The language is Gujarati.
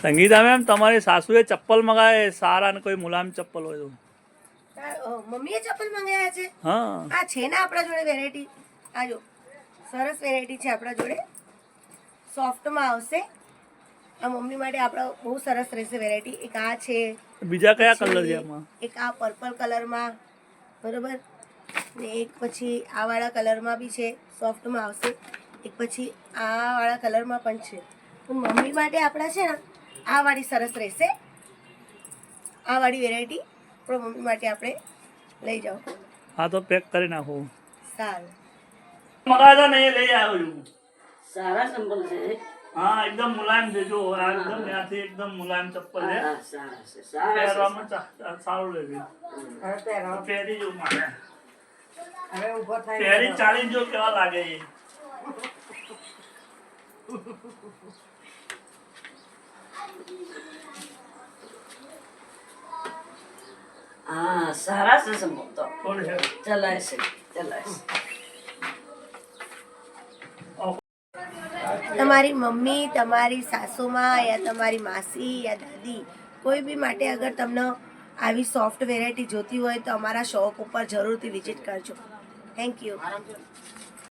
સંગીતા મેમ તમારી સાસુએ ચપ્પલ મંગાવે સારા ને કોઈ મુલાયમ ચપ્પલ હોય તો મમ્મીએ ચપ્પલ મંગાવ્યા છે? હા આ છે ને આપણા જોડે વેરાયટી. આ જો સરસ વેરાયટી છે આપણા જોડે, સોફ્ટમાં આવશે. આ મમ્મી માટે આપણા બહુ સરસ રહેશે વેરાયટી. એક આ છે, બીજા કયા કલર છે એમાં? એક આ પર્પલ કલરમાં, બરોબર, ને એક પછી આ વાળા કલરમાં બી છે, સોફ્ટમાં આવશે. એક પછી આ વાળા કલરમાં પણ છે. તો મમ્મી માટે આપણા છે ને આ વાળી સરસ રહેશે, આ વાળી વેરાયટી પણ મમ્મી માટે આપણે લઈ જાઓ. હા તો પેક કરી નાખો. સારું, મંગાવ્યા ને એ લઈ આવ્યો છું. સારા ચંપલ છે. હા એકદમ મુલાયમ છે. જો આ એકદમ ત્યાંથી એકદમ મુલાયમ ચપ્પલ છે. હા, સારા છે, સારા છે. પહેરવામાં સારું રહેશે. હવે પહેરો. પહેરી જો મારે હવે ઊભો થાય. પહેરી ચાલી જો કેવા લાગે છે. હા, સારા છે ચંપલ તો. થોડી છે. ચલાય છે, ચલાય છે. તમારી મમ્મી, તમારી સાસુમાં, યા તમારી માસી યા દાદી, કોઈ બી માટે અગર તમને આવી સોફ્ટ વેરાયટી જોતી હોય તો અમારા શોપ ઉપર જરૂરથી વિઝિટ કરજો. Thank you.